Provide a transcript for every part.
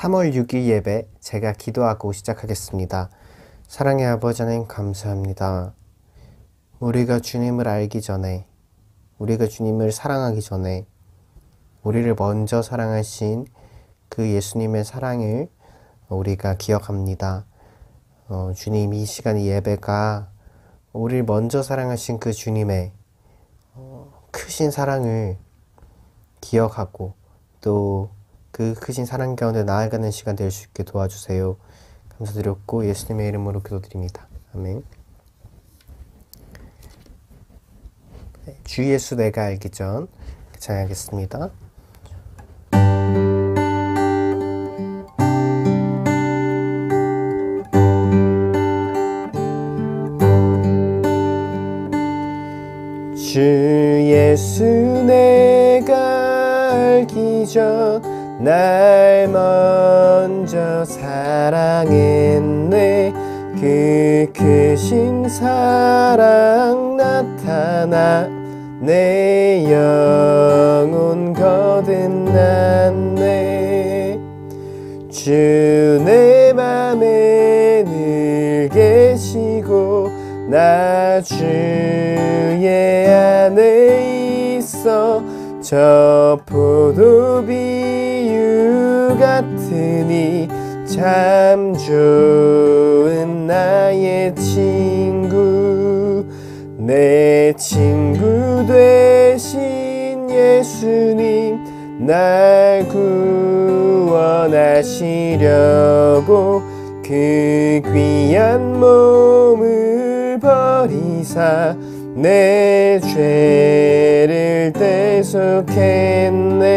3월 6일 예배 제가 기도하고 시작하겠습니다. 사랑의 아버지 하나님 감사합니다. 우리가 주님을 알기 전에, 우리가 주님을 사랑하기 전에 우리를 먼저 사랑하신 그 예수님의 사랑을 우리가 기억합니다. 주님, 이 시간 예배가 우리를 먼저 사랑하신 그 주님의 크신 사랑을 기억하고 또 그 크신 사랑 가운데 나아가는 시간 될 수 있게 도와주세요. 감사드렸고 예수님의 이름으로 기도드립니다. 아멘. 주 예수 내가 알기 전 찬양하겠습니다. 주 예수 내가 알기 전 날 먼저 사랑했네. 그 크신 사랑 나타나 내 영혼 거듭났네. 주 내 맘에 늘 계시고 나 주의 안에 있어. 저 포도비유 같으니 참 좋은 나의 친구. 내 친구 되신 예수님 날 구원하시려고 그 귀한 몸을 버리사 내 죄를 대속했네.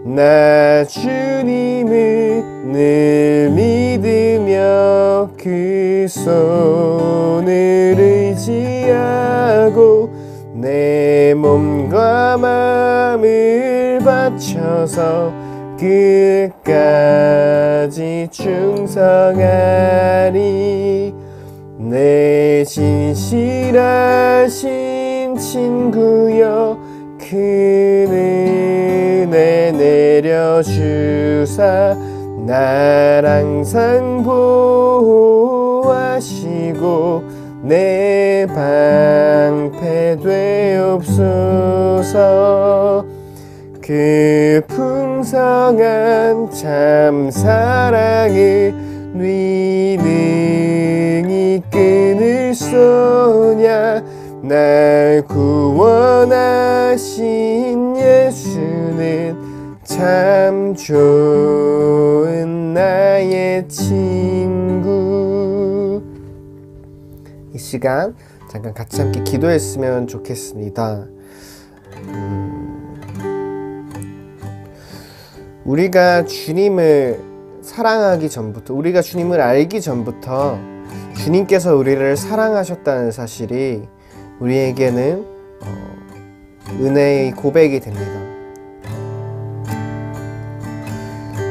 나 주님을 늘 믿으며 그 손을 의지하고 내 몸과 마음을 바쳐서 끝까지 충성하리. 내 진실하신 친구여 큰 은혜 내려주사 날 항상 보호하시고 내 방패 되옵소서. 그 풍성한 참 사랑을 네 능히 끊을 소냐. 날 구원하신 예수는 참 좋은 나의 친구. 이 시간 잠깐 같이 함께 기도했으면 좋겠습니다. 우리가 주님을 사랑하기 전부터, 우리가 주님을 알기 전부터 주님께서 우리를 사랑하셨다는 사실이 우리에게는 은혜의 고백이 됩니다.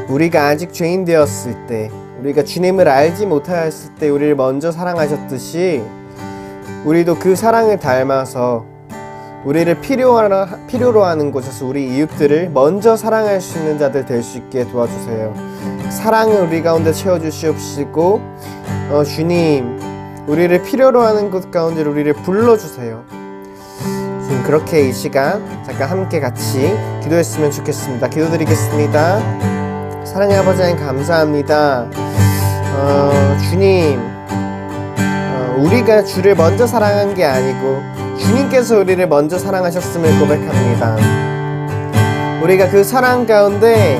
우리가 아직 죄인 되었을 때, 우리가 주님을 알지 못하였을 때 우리를 먼저 사랑하셨듯이 우리도 그 사랑을 닮아서 우리를 필요로 하는 곳에서 우리 이웃들을 먼저 사랑할 수 있는 자들 될 수 있게 도와주세요. 사랑을 우리 가운데 채워주시옵시고 주님, 우리를 필요로 하는 곳 가운데 우리를 불러주세요. 지금 그렇게 이 시간 잠깐 함께 같이 기도했으면 좋겠습니다. 기도드리겠습니다. 사랑의 아버지 하나님 감사합니다. 주님, 우리가 주를 먼저 사랑한 게 아니고 주님께서 우리를 먼저 사랑하셨음을 고백합니다. 우리가 그 사랑 가운데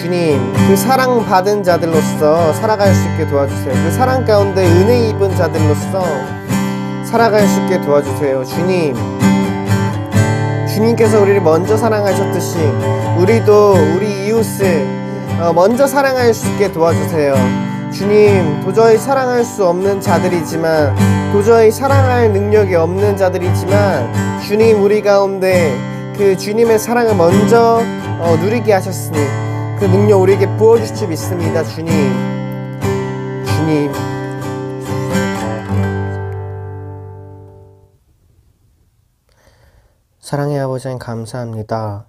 주님, 그 사랑 받은 자들로서 살아갈 수 있게 도와주세요. 그 사랑 가운데 은혜 입은 자들로서 살아갈 수 있게 도와주세요. 주님, 주님께서 우리를 먼저 사랑하셨듯이 우리도 우리 이웃을 먼저 사랑할 수 있게 도와주세요. 주님, 도저히 사랑할 수 없는 자들이지만, 도저히 사랑할 능력이 없는 자들이지만 주님, 우리 가운데 그 주님의 사랑을 먼저 누리게 하셨으니 그 능력 우리에게 부어주실 줄 믿습니다. 주님, 사랑의 아버지 하나님 감사합니다.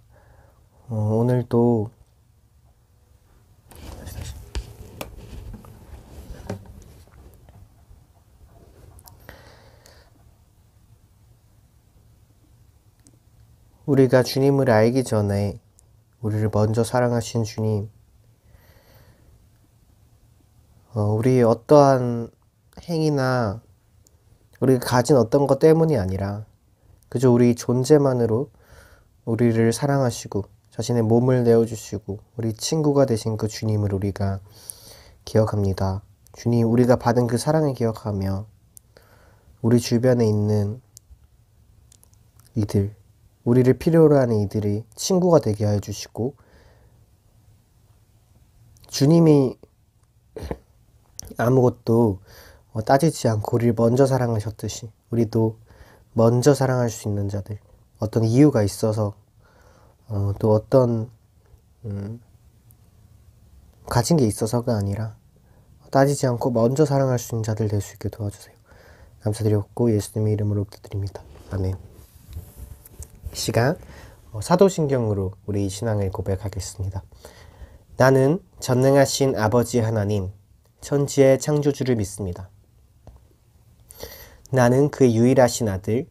오늘도 우리가 주님을 알기 전에 우리를 먼저 사랑하신 주님, 우리의 어떠한 행위나 우리가 가진 어떤 것 때문이 아니라 그저 우리 존재만으로 우리를 사랑하시고 자신의 몸을 내어주시고 우리 친구가 되신 그 주님을 우리가 기억합니다. 주님, 우리가 받은 그 사랑을 기억하며 우리 주변에 있는 이들, 우리를 필요로 하는 이들이 친구가 되게 해주시고, 주님이 아무것도 따지지 않고 우리를 먼저 사랑하셨듯이 우리도 먼저 사랑할 수 있는 자들, 어떤 이유가 있어서 또 어떤 가진 게 있어서가 아니라 따지지 않고 먼저 사랑할 수 있는 자들 될 수 있게 도와주세요. 감사드렸고 예수님의 이름으로 기도드립니다. 아멘. 이 시간 사도신경으로 우리 신앙을 고백하겠습니다. 나는 전능하신 아버지 하나님, 천지의 창조주를 믿습니다. 나는 그의 유일하신 아들,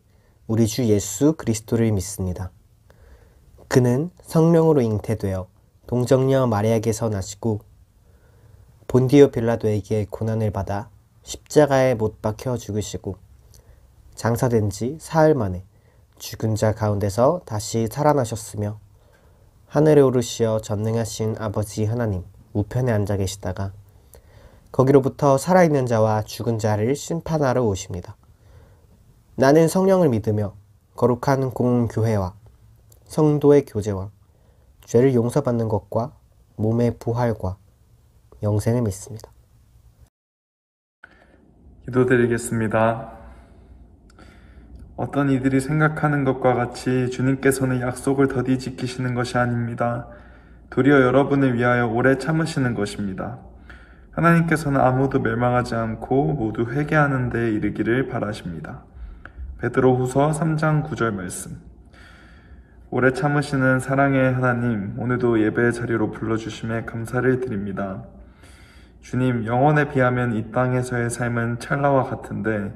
우리 주 예수 그리스도를 믿습니다. 그는 성령으로 잉태되어 동정녀 마리아에게서 나시고 본디오 빌라도에게 고난을 받아 십자가에 못 박혀 죽으시고 장사된 지 사흘 만에 죽은 자 가운데서 다시 살아나셨으며 하늘에 오르시어 전능하신 아버지 하나님 우편에 앉아 계시다가 거기로부터 살아있는 자와 죽은 자를 심판하러 오십니다. 나는 성령을 믿으며 거룩한 공교회와 성도의 교제와 죄를 용서받는 것과 몸의 부활과 영생을 믿습니다. 기도드리겠습니다. 어떤 이들이 생각하는 것과 같이 주님께서는 약속을 더디 지키시는 것이 아닙니다. 도리어 여러분을 위하여 오래 참으시는 것입니다. 하나님께서는 아무도 멸망하지 않고 모두 회개하는 데 이르기를 바라십니다. 베드로후서 3장 9절 말씀. 오래 참으시는 사랑의 하나님, 오늘도 예배의 자리로 불러주심에 감사를 드립니다. 주님, 영혼에 비하면 이 땅에서의 삶은 찰나와 같은데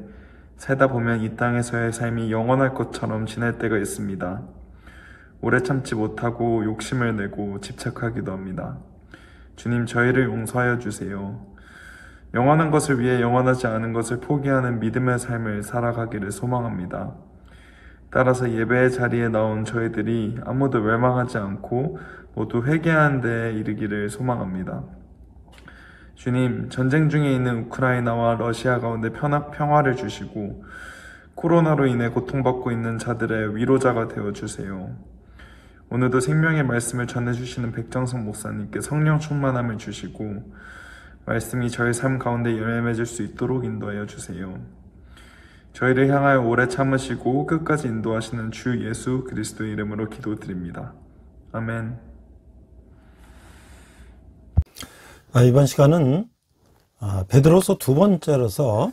살다 보면 이 땅에서의 삶이 영원할 것처럼 지날 때가 있습니다. 오래 참지 못하고 욕심을 내고 집착하기도 합니다. 주님, 저희를 용서하여 주세요. 영원한 것을 위해 영원하지 않은 것을 포기하는 믿음의 삶을 살아가기를 소망합니다. 따라서 예배의 자리에 나온 저희들이 아무도 멸망하지 않고 모두 회개하는 데 이르기를 소망합니다. 주님, 전쟁 중에 있는 우크라이나와 러시아 가운데 평화를 주시고 코로나로 인해 고통받고 있는 자들의 위로자가 되어주세요. 오늘도 생명의 말씀을 전해주시는 백정성 목사님께 성령 충만함을 주시고 말씀이 저희 삶 가운데 열매 맺을 수 있도록 인도하여 주세요. 저희를 향하여 오래 참으시고 끝까지 인도하시는 주 예수 그리스도의 이름으로 기도드립니다. 아멘. 이번 시간은 베드로서 두 번째로서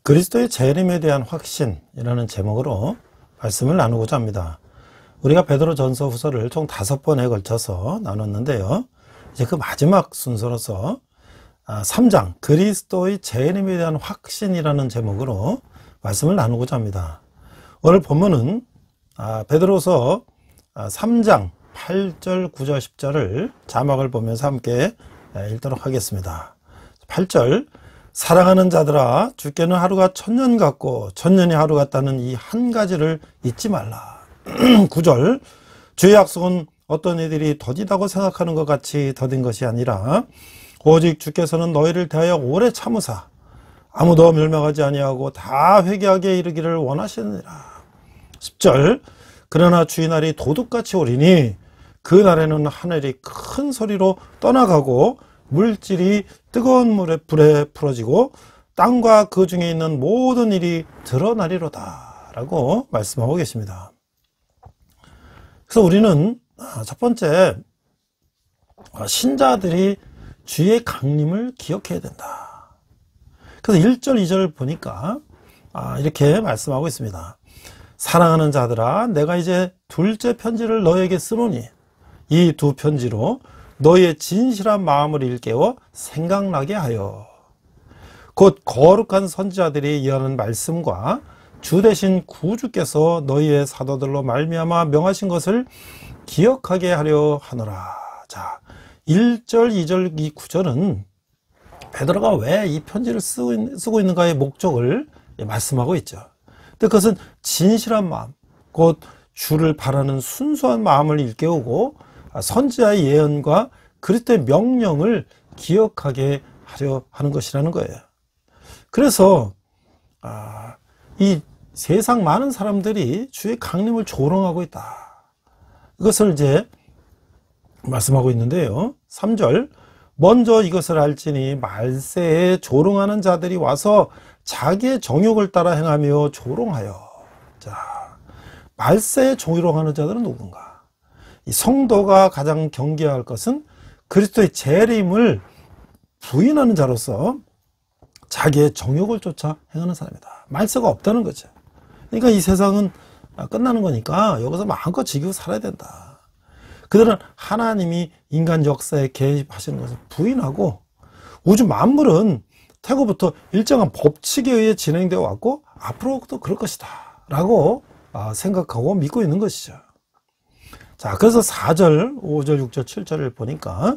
그리스도의 재림에 대한 확신이라는 제목으로 말씀을 나누고자 합니다. 우리가 베드로 전서 후서를 총 5번에 걸쳐서 나눴는데요. 이제 그 마지막 순서로서 3장 그리스도의 재림에 대한 확신이라는 제목으로 말씀을 나누고자 합니다. 오늘 본문은 베드로서 3장 8절, 9절, 10절을 자막을 보면서 함께 읽도록 하겠습니다. 8절, 사랑하는 자들아, 주께는 하루가 1000년 같고 1000년이 하루 같다는 이 한 가지를 잊지 말라. 9절, 주의 약속은 어떤 이들이 더디다고 생각하는 것 같이 더딘 것이 아니라 오직 주께서는 너희를 대하여 오래 참으사 아무도 멸망하지 아니하고 다 회개하게 이르기를 원하시느니라. 10절, 그러나 주의 날이 도둑같이 오리니 그 날에는 하늘이 큰 소리로 떠나가고 물질이 뜨거운 불에 풀어지고 땅과 그 중에 있는 모든 일이 드러나리로다 라고 말씀하고 계십니다. 그래서 우리는 첫 번째, 신자들이 주의 강림을 기억해야 된다. 그래서 1절, 2절 보니까 이렇게 말씀하고 있습니다. 사랑하는 자들아, 내가 이제 둘째 편지를 너에게 쓰노니 이 두 편지로 너희의 진실한 마음을 일깨워 생각나게 하여 곧 거룩한 선지자들이 이하는 말씀과 주 대신 구주께서 너희의 사도들로 말미암아 명하신 것을 기억하게 하려 하노라. 자, 1절, 2절, 이 9절은 베드로가 왜 이 편지를 쓰고 있는가의 목적을 말씀하고 있죠. 근데 그것은 진실한 마음, 곧 주를 바라는 순수한 마음을 일깨우고 선지자의 예언과 그리스도의 명령을 기억하게 하려 하는 것이라는 거예요. 그래서 이 세상 많은 사람들이 주의 강림을 조롱하고 있다. 이것을 이제 말씀하고 있는데요. 3절, 먼저 이것을 알지니 말세에 조롱하는 자들이 와서 자기의 정욕을 따라 행하며 조롱하여. 자, 말세에 조롱하는 자들은 누군가? 이 성도가 가장 경계해야 할 것은 그리스도의 재림을 부인하는 자로서 자기의 정욕을 쫓아 행하는 사람이다. 말세가 없다는 거죠. 그러니까 이 세상은 끝나는 거니까 여기서 마음껏 즐기고 살아야 된다. 그들은 하나님이 인간 역사에 개입하시는 것을 부인하고 우주 만물은 태고부터 일정한 법칙에 의해 진행되어 왔고 앞으로도 그럴 것이다 라고 생각하고 믿고 있는 것이죠. 자, 그래서 4절, 5절, 6절, 7절을 보니까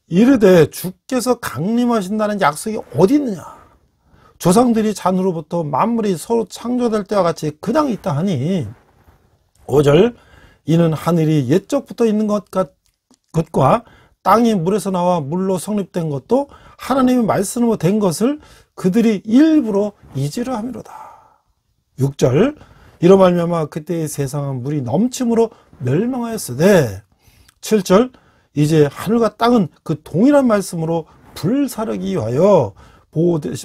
이르되 주께서 강림하신다는 약속이 어디 있느냐? 조상들이 잔으로부터 만물이 서로 창조될 때와 같이 그냥 있다 하니 5절, 이는 하늘이 옛적부터 있는 것과 땅이 물에서 나와 물로 성립된 것도 하나님의 말씀으로 된 것을 그들이 일부러 잊으려 함이로다. 6절, 이로 말미암아 그때의 세상은 물이 넘침으로 멸망하였으되 7절, 이제 하늘과 땅은 그 동일한 말씀으로 불사르기 위하여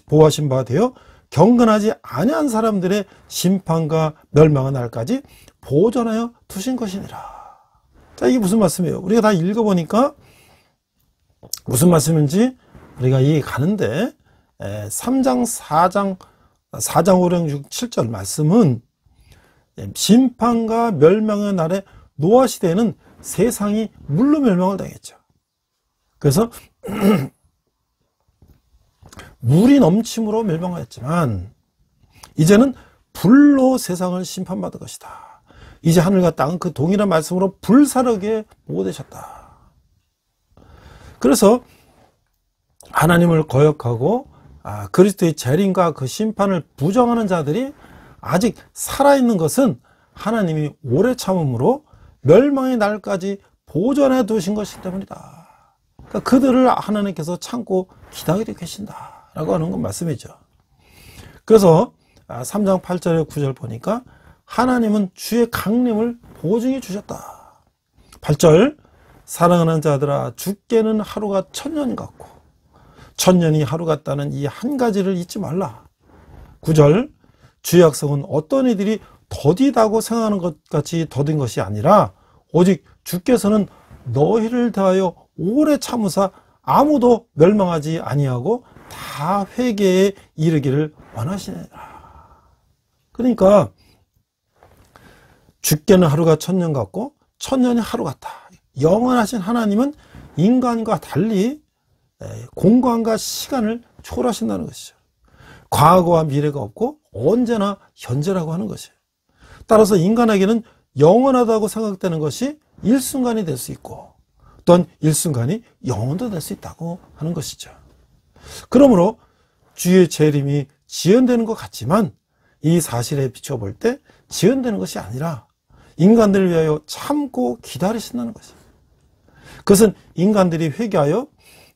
보호하신 바 되어 경건하지 아니한 사람들의 심판과 멸망의 날까지 보존하여 두신 것이니라. 자, 이게 무슨 말씀이에요? 우리가 다 읽어보니까 무슨 말씀인지 우리가 이해 가는데 3장, 4장, 5, 6, 7절 말씀은 심판과 멸망의 날에 노아 시대에는 세상이 물로 멸망을 당했죠. 그래서 물이 넘침으로 멸망하였지만 이제는 불로 세상을 심판받을 것이다. 이제 하늘과 땅은 그 동일한 말씀으로 불사르게 보호되셨다. 그래서 하나님을 거역하고 그리스도의 재림과 그 심판을 부정하는 자들이 아직 살아있는 것은 하나님이 오래 참음으로 멸망의 날까지 보존해 두신 것이기 때문이다. 그러니까 그들을 하나님께서 참고 기다리고 계신다라고 하는 건 말씀이죠. 그래서 3장 8절에 9절 보니까 하나님은 주의 강림을 보증해 주셨다. 8절, 사랑하는 자들아 주께는 하루가 1000년 같고 1000년이 하루 같다는 이 한 가지를 잊지 말라. 9절, 주의 약속은 어떤 이들이 더디다고 생각하는 것 같이 더딘 것이 아니라 오직 주께서는 너희를 대하여 오래 참으사 아무도 멸망하지 아니하고 다 회개에 이르기를 원하시니라. 그러니까 주께는 하루가 1000년 같고 1000년이 하루 같다. 영원하신 하나님은 인간과 달리 공간과 시간을 초월하신다는 것이죠. 과거와 미래가 없고 언제나 현재라고 하는 것이에요. 따라서 인간에게는 영원하다고 생각되는 것이 일순간이 될 수 있고 또한 일순간이 영원도 될 수 있다고 하는 것이죠. 그러므로 주의 재림이 지연되는 것 같지만 이 사실에 비춰볼 때 지연되는 것이 아니라 인간들을 위하여 참고 기다리신다는 것입니다. 그것은 인간들이 회개하여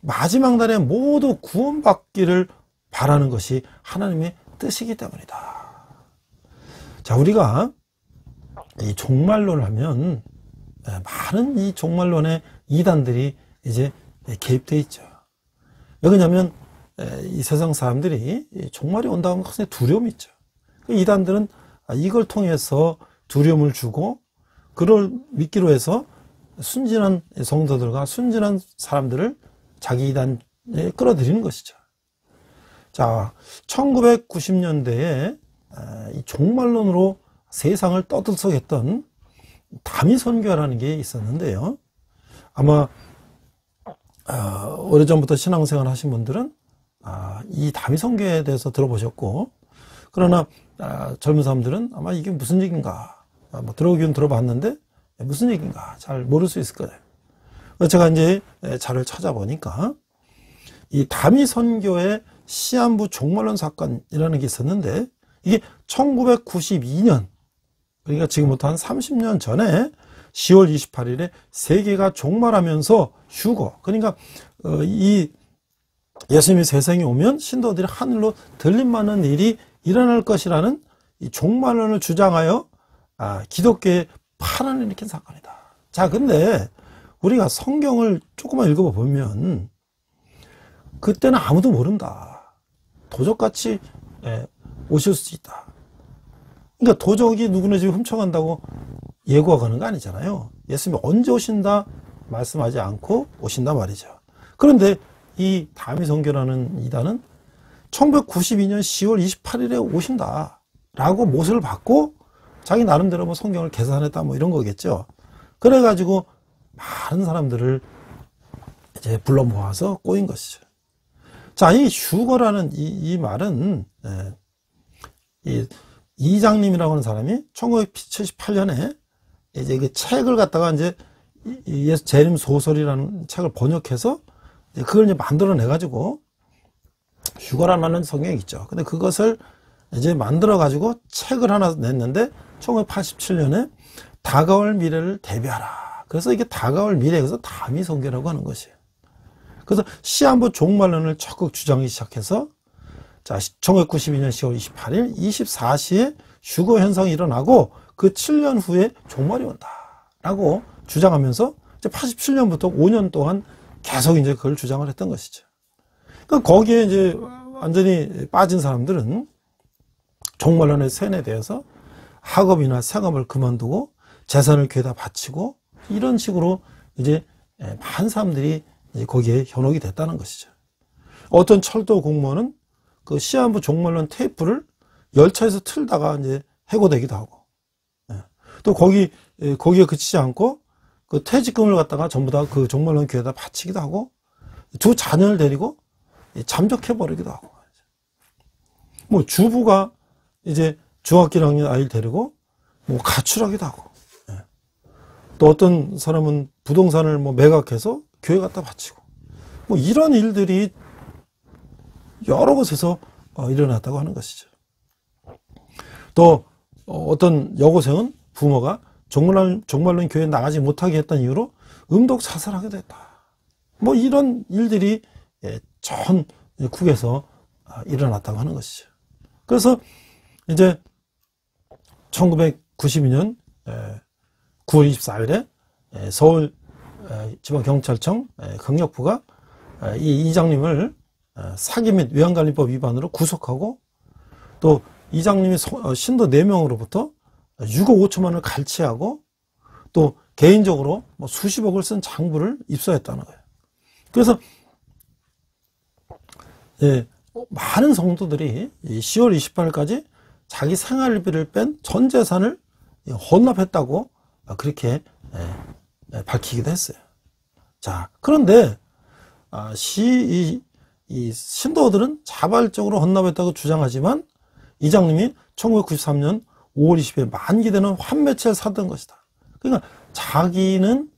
마지막 날에 모두 구원받기를 바라는 것이 하나님의 뜻이기 때문이다. 자, 우리가 이 종말론을 하면 많은 이 종말론의 이단들이 이제 개입되어 있죠. 왜냐하면 이 세상 사람들이 종말이 온다는 것에 두려움이 있죠. 이단들은 이걸 통해서 두려움을 주고 그걸 믿기로 해서 순진한 성도들과 순진한 사람들을 자기 이단에 끌어들이는 것이죠. 자, 1990년대에 이 종말론으로 세상을 떠들썩했던 다미선교라는 게 있었는데요. 아마 오래전부터 신앙생활 하신 분들은 이 다미선교에 대해서 들어보셨고 그러나 젊은 사람들은 아마 이게 무슨 얘기인가, 뭐 들어보긴 들어봤는데 무슨 얘기인가 잘 모를 수 있을 거예요. 그래서 제가 이제 자료를 찾아보니까 이 다미 선교의 시한부 종말론 사건이라는 게 있었는데, 이게 1992년, 그러니까 지금부터 한 30년 전에 10월 28일에 세계가 종말하면서 휴거, 그러니까 이 예수님이 세상에 오면 신도들이 하늘로 들림받는 일이 일어날 것이라는 이 종말론을 주장하여 기독교에 파란을 일으킨 사건이다. 자, 근데 우리가 성경을 조금만 읽어보면 그때는 아무도 모른다. 도적같이 오실 수 있다. 그러니까 도적이 누구네 집에 훔쳐간다고 예고하는 거 아니잖아요. 예수님이 언제 오신다 말씀하지 않고 오신다 말이죠. 그런데 이 다미 선교라는 이단은 1992년 10월 28일에 오신다 라고 못을 받고 자기 나름대로 뭐 성경을 계산했다 뭐 이런 거겠죠. 그래가지고 많은 사람들을 이제 불러 모아서 꼬인 것이죠. 자, 이 휴거라는 이 말은 이 이장님이라고 하는 사람이 1978년에 이제 그 책을 갖다가 이제 예수 재림 소설이라는 책을 번역해서 그걸 이제 만들어내 가지고 휴거라는 성경이 있죠. 근데 그것을 이제 만들어 가지고 책을 하나 냈는데 1987년에 다가올 미래를 대비하라. 그래서 이게 다가올 미래, 그래서 다미 선교라고 하는 것이에요. 그래서 시한부 종말론을 적극 주장하기 시작해서, 자, 1992년 10월 28일 24시에 휴거 현상이 일어나고 그 7년 후에 종말이 온다라고 주장하면서 이제 87년부터 5년 동안 계속 이제 그걸 주장을 했던 것이죠. 그러니까 거기에 이제 완전히 빠진 사람들은 종말론의 세뇌되어서 학업이나 생업을 그만두고 재산을 교회에다 바치고 이런 식으로 이제 많은 사람들이 이제 거기에 현혹이 됐다는 것이죠. 어떤 철도 공무원은 그 시한부 종말론 테이프를 열차에서 틀다가 이제 해고되기도 하고, 또 거기에 그치지 않고 그 퇴직금을 갖다가 전부 다 그 종말론 교회에다 바치기도 하고, 두 자녀를 데리고 잠적해 버리기도 하고, 뭐 주부가 이제 중학교 1학년 아이를 데리고 뭐 가출하기도 하고, 또 어떤 사람은 부동산을 뭐 매각해서 교회 갖다 바치고, 뭐 이런 일들이 여러 곳에서 일어났다고 하는 것이죠. 또 어떤 여고생은 부모가 종말론 교회에 나가지 못하게 했던 이유로 음독 자살하기도 했다. 뭐 이런 일들이 전국에서 일어났다고 하는 것이죠. 그래서 이제 1992년 9월 24일에 서울 지방경찰청 강력부가 이 이장님을 사기 및 외환관리법 위반으로 구속하고, 또 이장님이 신도 4명으로부터 6억 5천만 원을 갈취하고, 또 개인적으로 뭐 수십억을 쓴 장부를 입수했다는 거예요. 그래서 많은 성도들이 10월 28일까지 자기 생활비를 뺀 전 재산을 헌납했다고 그렇게 밝히기도 했어요. 자, 그런데 이 신도들은 자발적으로 헌납했다고 주장하지만 이장님이 1993년 5월 20일 만기되는 환매체를 사던 것이다. 그러니까 자기는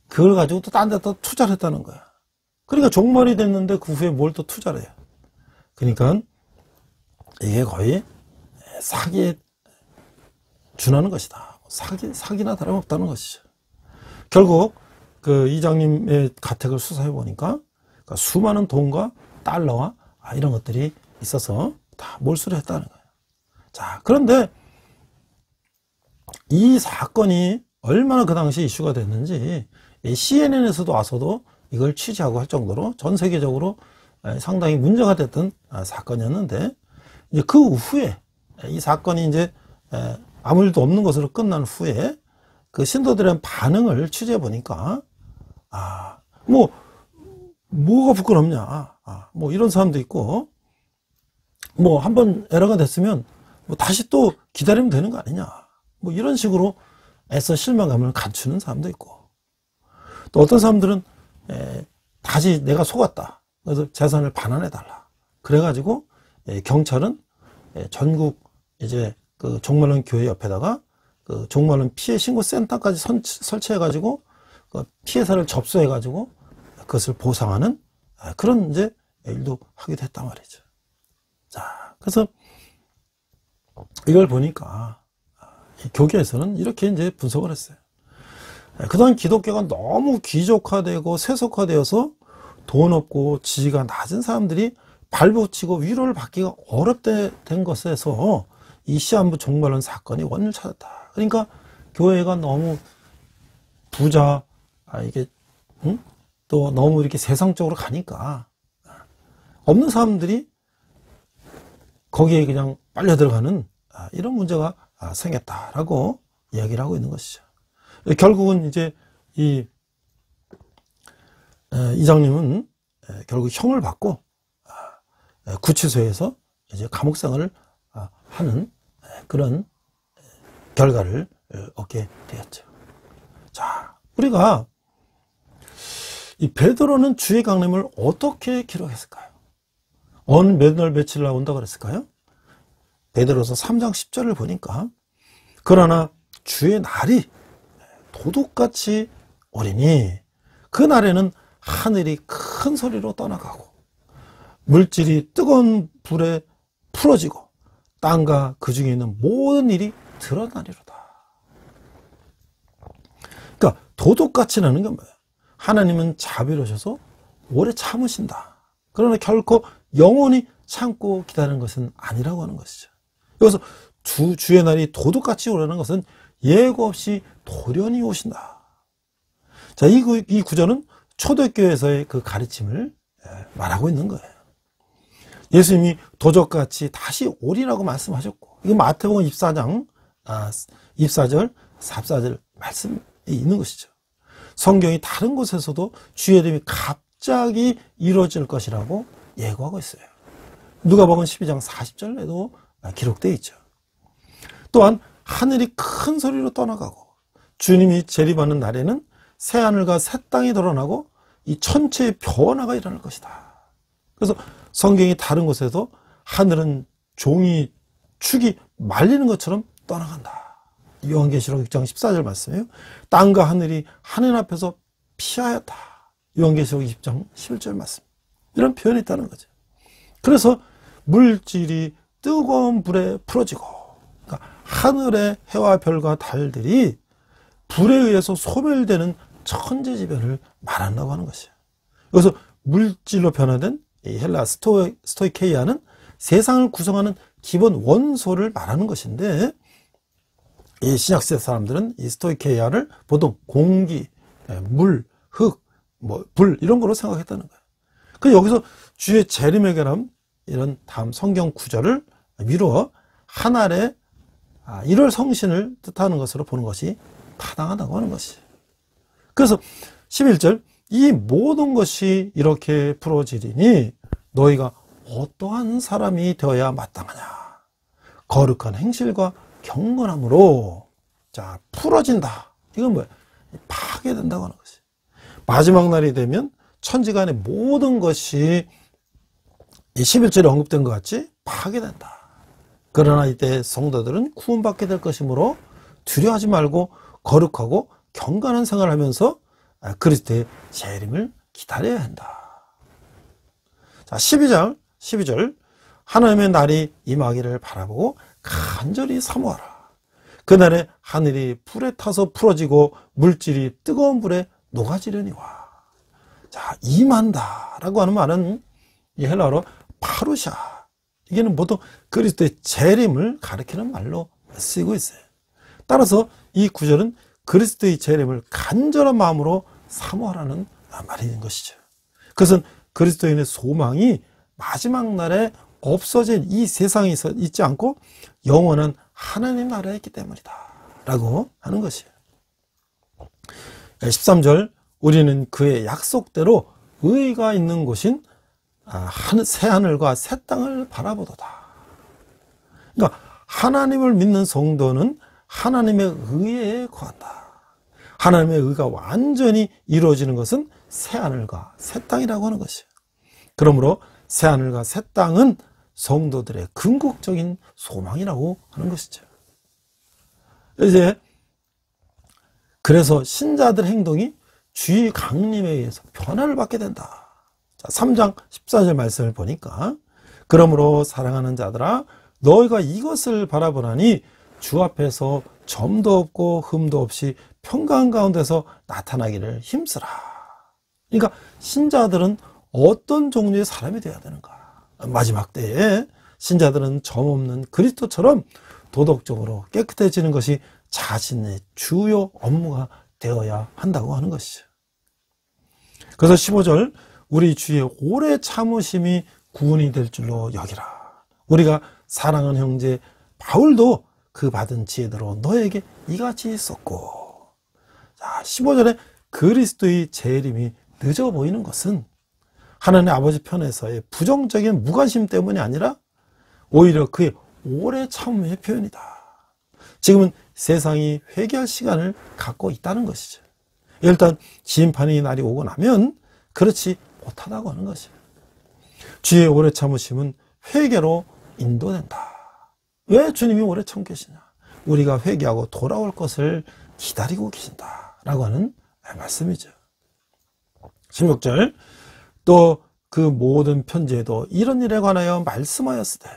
그걸 가지고 또 딴 데다 투자를 했다는 거야. 그러니까 종말이 됐는데 그 후에 뭘 또 투자를 해요. 그러니까 이게 거의 사기에 준하는 것이다. 사기나 다름없다는 것이죠. 결국 그 이장님의 가택을 수사해 보니까 그러니까 수많은 돈과 달러와 이런 것들이 있어서 다 몰수를 했다는 거예요. 자, 그런데 이 사건이 얼마나 그 당시 이슈가 됐는지 CNN에서도 와서도 이걸 취재하고 할 정도로 전 세계적으로 상당히 문제가 됐던 사건이었는데, 이제 그 후에 이 사건이 이제 아무 일도 없는 것으로 끝난 후에 그 신도들의 반응을 취재해 보니까 뭐가 부끄럽냐, 뭐 이런 사람도 있고, 뭐 한번 에러가 됐으면 뭐 다시 또 기다리면 되는 거 아니냐, 뭐 이런 식으로 애써 실망감을 감추는 사람도 있고, 또 어떤 사람들은 다시 내가 속았다, 그래서 재산을 반환해 달라, 그래가지고 경찰은 전국 이제 그 종말론 교회 옆에다가 그 종말론 피해 신고 센터까지 설치해가지고 그 피해사를 접수해가지고 그것을 보상하는 그런 이제 일도 하기도 했단 말이죠. 자, 그래서 이걸 보니까 이 교계에서는 이렇게 이제 분석을 했어요. 그동안 기독교가 너무 귀족화되고 세속화되어서 돈 없고 지위가 낮은 사람들이 발붙이고 위로를 받기가 어렵게 된 것에서 이 시한부 종말론 사건이 원인을 찾았다. 그러니까 교회가 너무 부자, 이게 또 너무 이렇게 세상적으로 가니까 없는 사람들이 거기에 그냥 빨려 들어가는 이런 문제가 생겼다라고 이야기를 하고 있는 것이죠. 결국은 이제 이 이장님은 결국 형을 받고 구치소에서 이제 감옥 생활을 하는 그런 결과를 얻게 되었죠. 자, 우리가 이 베드로는 주의 강림을 어떻게 기록했을까요? 어느 몇 날 며칠 날 온다고 그랬을까요? 베드로서 3장 10절을 보니까 그러나 주의 날이 도둑같이 오리니 그 날에는 하늘이 큰 소리로 떠나가고 물질이 뜨거운 불에 풀어지고 땅과 그 중에 있는 모든 일이 드러나리로다. 그러니까 도둑같이라는 게 뭐예요? 하나님은 자비로우셔서 오래 참으신다. 그러나 결코 영원히 참고 기다리는 것은 아니라고 하는 것이죠. 여기서 주의 날이 도둑같이 오라는 것은 예고 없이 돌연히 오신다. 자, 이 구절은 초대교회에서의 그 가르침을 말하고 있는 거예요. 예수님이 도적같이 다시 오리라고 말씀하셨고, 이거 마태복음 24장 24절 34절 말씀이 있는 것이죠. 성경이 다른 곳에서도 주의 이름이 갑자기 이루어질 것이라고 예고하고 있어요. 누가복음 12장 40절에도 기록되어 있죠. 또한 하늘이 큰 소리로 떠나가고 주님이 재림하는 날에는 새하늘과 새 땅이 드러나고 이 천체의 변화가 일어날 것이다. 그래서 성경이 다른 곳에서 하늘은 종이 축이 말리는 것처럼 떠나간다. 요한계시록 6장 14절 말씀이에요. 땅과 하늘이 하늘 앞에서 피하였다. 요한계시록 20장 11절 말씀. 이런 표현이 있다는 거죠. 그래서 물질이 뜨거운 불에 풀어지고, 그러니까 하늘의 해와 별과 달들이 불에 의해서 소멸되는 천재지변을 말한다고 하는 것이에요. 여기서 물질로 변화된 이 헬라 스토이케이아는 세상을 구성하는 기본 원소를 말하는 것인데, 이 신약시대 사람들은 이 스토이케이아를 보통 공기, 물, 흙, 불 이런 거로 생각했다는 거예요. 그래서 여기서 주의 재림의 결함 이런 다음 성경 구절을 미루어 하늘의 1월 성신을 뜻하는 것으로 보는 것이 타당하다고 하는 것이에요. 그래서 11절 이 모든 것이 이렇게 풀어지리니 너희가 어떠한 사람이 되어야 마땅하냐. 거룩한 행실과 경건함으로 자 풀어진다. 이건 뭐야? 파괴된다고 하는 것이. 마지막 날이 되면 천지간의 모든 것이 이 11절에 언급된 것 같이 파괴된다. 그러나 이때 성도들은 구원받게 될 것이므로 두려워하지 말고 거룩하고 경건한 생활을 하면서 그리스도의 재림을 기다려야 한다. 자, 12절 하나님의 날이 임하기를 바라보고 간절히 사모하라. 그날에 하늘이 불에 타서 풀어지고 물질이 뜨거운 불에 녹아지려니와. 자, 임한다 라고 하는 말은 이 헬라어로 파루샤. 이게는 보통 그리스도의 재림을 가리키는 말로 쓰이고 있어요. 따라서 이 구절은 그리스도의 재림을 간절한 마음으로 사모하라는 말인 것이죠. 그것은 그리스도인의 소망이 마지막 날에 없어진 이 세상에 있지 않고 영원한 하나님 나라에 있기 때문이다 라고 하는 것이에요. 13절 우리는 그의 약속대로 의가 있는 곳인 새하늘과 새 땅을 바라보도다. 그러니까 하나님을 믿는 성도는 하나님의 의에 거한다. 하나님의 의가 완전히 이루어지는 것은 새하늘과 새 땅이라고 하는 것이에요. 그러므로 새하늘과 새 땅은 성도들의 궁극적인 소망이라고 하는 것이죠. 이제 그래서 신자들 행동이 주의 강림에 의해서 변화를 받게 된다. 자, 3장 14절 말씀을 보니까 그러므로 사랑하는 자들아 너희가 이것을 바라보나니 주 앞에서 점도 없고 흠도 없이 평강 가운데서 나타나기를 힘쓰라. 그러니까 신자들은 어떤 종류의 사람이 되어야 되는가? 마지막 때에 신자들은 점 없는 그리스도처럼 도덕적으로 깨끗해지는 것이 자신의 주요 업무가 되어야 한다고 하는 것이죠. 그래서 15절 우리 주의 오래 참으심이 구원이 될 줄로 여기라. 우리가 사랑하는 형제 바울도 그 받은 지혜대로 너에게 이같이 썼고. 자, 15절에 그리스도의 재림이 늦어 보이는 것은 하나님 아버지 편에서의 부정적인 무관심 때문이 아니라 오히려 그의 오래 참음의 표현이다. 지금은 세상이 회개할 시간을 갖고 있다는 것이죠. 일단 심판의 날이 오고 나면 그렇지 못하다고 하는 것이죠. 주의 오래 참으심은 회개로 인도된다. 왜 주님이 오래 참으시냐? 우리가 회개하고 돌아올 것을 기다리고 계신다라고 하는 말씀이죠. 16절 또 그 모든 편지에도 이런 일에 관하여 말씀하였으되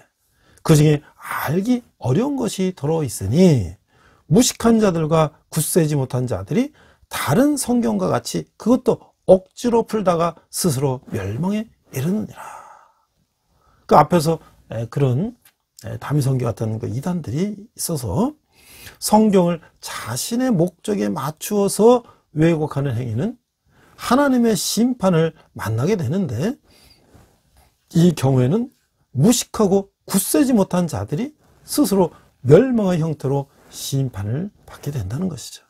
그 중에 알기 어려운 것이 들어있으니 무식한 자들과 굳세지 못한 자들이 다른 성경과 같이 그것도 억지로 풀다가 스스로 멸망에 이르느니라. 그 앞에서 그런 다미성교 같은 그 이단들이 있어서 성경을 자신의 목적에 맞추어서 왜곡하는 행위는 하나님의 심판을 만나게 되는데 이 경우에는 무식하고 굳세지 못한 자들이 스스로 멸망의 형태로 심판을 받게 된다는 것이죠.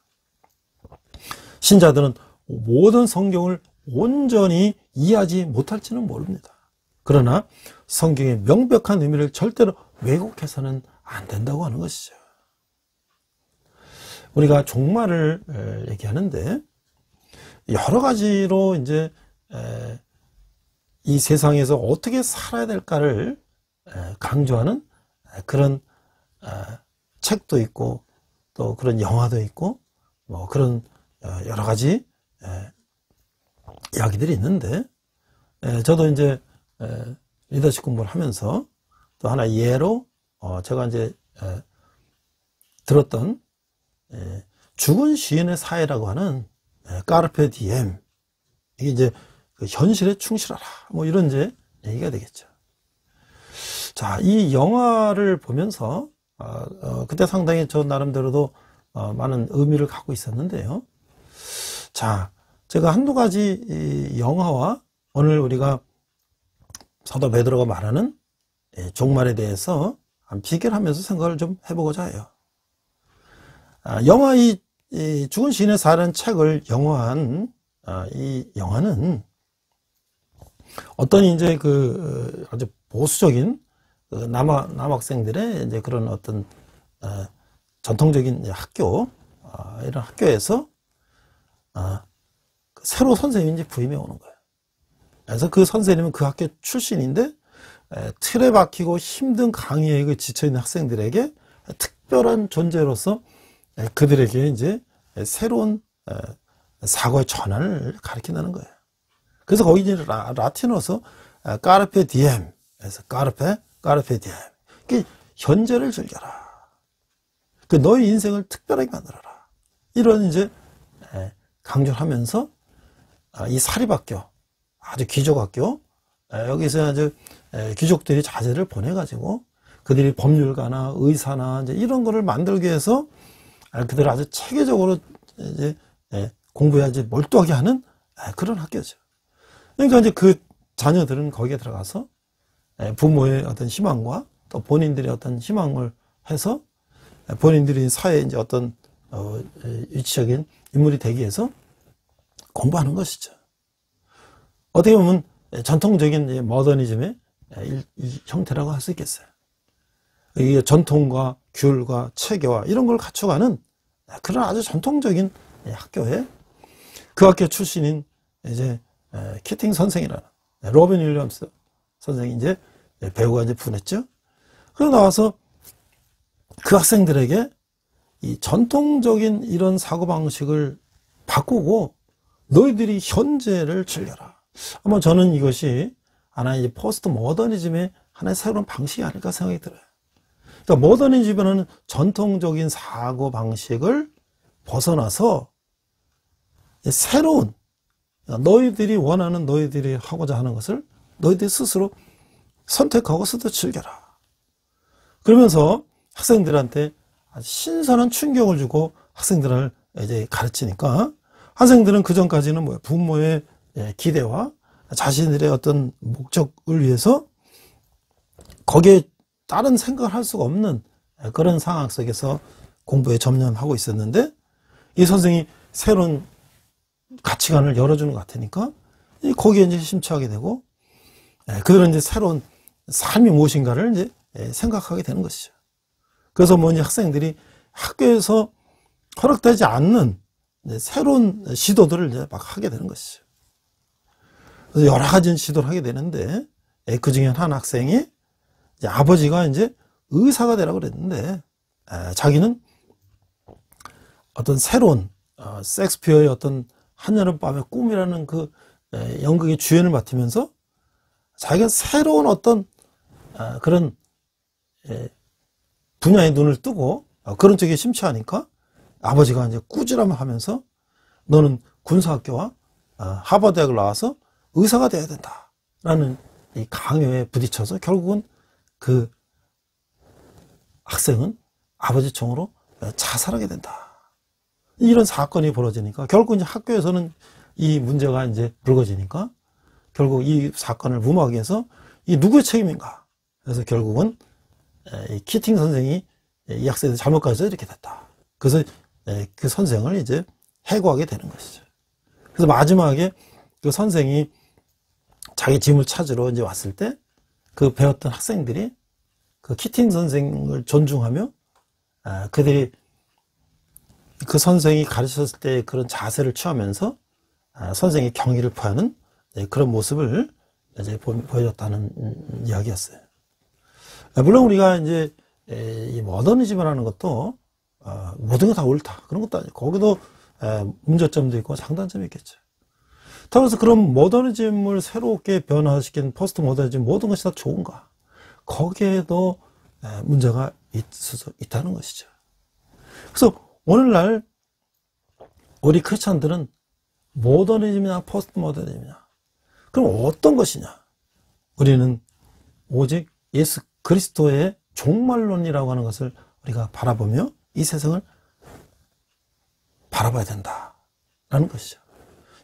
신자들은 모든 성경을 온전히 이해하지 못할지는 모릅니다. 그러나 성경의 명백한 의미를 절대로 왜곡해서는 안 된다고 하는 것이죠. 우리가 종말을 얘기하는데 여러 가지로 이제 이 세상에서 어떻게 살아야 될까를 강조하는 그런 책도 있고 또 그런 영화도 있고 뭐 그런 여러 가지 이야기들이 있는데 저도 이제 리더십 공부를 하면서 또 하나 예로 제가 이제 들었던 죽은 시인의 사회라고 하는 까르페 디엠, 이게 이제 그 현실에 충실하라 뭐 이런 이제 얘기가 되겠죠. 자, 이 영화를 보면서 그때 상당히 저 나름대로도 많은 의미를 갖고 있었는데요. 자, 제가 한두 가지 이 영화와 오늘 우리가 사도 베드로가 말하는 종말에 대해서 비교를 하면서 생각을 좀 해보고자 해요. 영화 이 죽은 시인의 사라는 책을 영화한 이 영화는 어떤 이제 그 아주 보수적인 남학생들의 이제 그런 어떤 전통적인 학교 이런 학교에서 새로 선생님이 이제 부임해 오는 거예요. 그래서 그 선생님은 그 학교 출신인데 틀에 박히고 힘든 강의에 지쳐 있는 학생들에게 특별한 존재로서 그들에게 이제 새로운 사고의 전환을 가르친다는 거예요. 그래서 거기 이제 라틴어서 까르페 디엠, 그래서 까르페 디엠. 현재를 즐겨라. 너의 인생을 특별하게 만들어라. 이런 이제 강조를 하면서 이 사립학교, 아주 귀족학교, 여기서 아주 귀족들이 자제를 보내가지고 그들이 법률가나 의사나 이제 이런 거를 만들기 위해서 그들을 아주 체계적으로 이제 공부해야지 몰두하게 하는 그런 학교죠. 그러니까 이제 그 자녀들은 거기에 들어가서 부모의 어떤 희망과 또 본인들의 어떤 희망을 해서 본인들이 사회에 이제 어떤 위치적인 인물이 되기 위해서 공부하는 것이죠. 어떻게 보면 전통적인 모더니즘의 형태라고 할 수 있겠어요. 이게 전통과 규율과 체계와 이런 걸 갖춰가는 그런 아주 전통적인 학교에 그 학교 출신인 이제 키팅 선생이라는 로빈 윌리엄스 선생이 이제 배우가 이제 보냈죠. 그러고 나와서 그 학생들에게 이 전통적인 이런 사고방식을 바꾸고 너희들이 현재를 즐겨라. 아마 저는 이것이 하나의 이제 포스트 모더니즘의 하나의 새로운 방식이 아닐까 생각이 들어요. 그러니까 모더니즘은 전통적인 사고방식을 벗어나서 새로운 너희들이 원하는 너희들이 하고자 하는 것을 너희들이 스스로 선택하고 스스로 즐겨라. 그러면서 학생들한테 아주 신선한 충격을 주고 학생들을 이제 가르치니까 학생들은 그 전까지는 뭐야? 부모의 기대와 자신들의 어떤 목적을 위해서 거기에 다른 생각을 할 수가 없는 그런 상황 속에서 공부에 전념하고 있었는데 이 선생이 새로운 가치관을 열어주는 것 같으니까 거기에 이제 심취하게 되고 그들은 이제 새로운 삶이 무엇인가를 이제 생각하게 되는 것이죠. 그래서 뭐니 학생들이 학교에서 허락되지 않는 새로운 시도들을 이제 막 하게 되는 것이죠. 그래서 여러 가지 시도를 하게 되는데 그 중에 한 학생이 이제 아버지가 이제 의사가 되라고 그랬는데 자기는 어떤 새로운 셰익스피어의 어떤 한여름밤의 꿈이라는 그 연극의 주연을 맡으면서 자기가 새로운 어떤 그런 분야에 눈을 뜨고 그런 쪽에 심취하니까 아버지가 이제 꾸지람을 하면서 너는 군사학교와 하버드대학을 나와서 의사가 돼야 된다라는 이 강요에 부딪혀서 결국은 그 학생은 아버지 총으로 자살하게 된다. 이런 사건이 벌어지니까 결국 이제 학교에서는 이 문제가 이제 불거지니까 결국 이 사건을 무마하기 위해서 이 누구의 책임인가? 그래서 결국은 이 키팅 선생이 이 학생들 잘못 가르쳐 이렇게 됐다. 그래서 그 선생을 이제 해고하게 되는 것이죠. 그래서 마지막에 그 선생이 자기 짐을 찾으러 이제 왔을 때 그 배웠던 학생들이 그 키팅 선생을 존중하며 그들이 그 선생이 가르쳤을 때 그런 자세를 취하면서 선생의 경의를 표하는 그런 모습을 이제 보여줬다는 이야기였어요. 물론 우리가 이제 이 모더니즘이라는 것도 모든 게 다 옳다 그런 것도 아니고 거기도 문제점도 있고 장단점이 있겠죠. 따라서 그런 모더니즘을 새롭게 변화시킨 포스트 모더니즘 모든 것이 다 좋은가? 거기에도 문제가 있다는 것이죠. 그래서 오늘날 우리 크리스찬들은 모더니즘이냐 포스트 모더니즘이냐 그럼 어떤 것이냐? 우리는 오직 예수 그리스도의 종말론이라고 하는 것을 우리가 바라보며 이 세상을 바라봐야 된다라는 것이죠.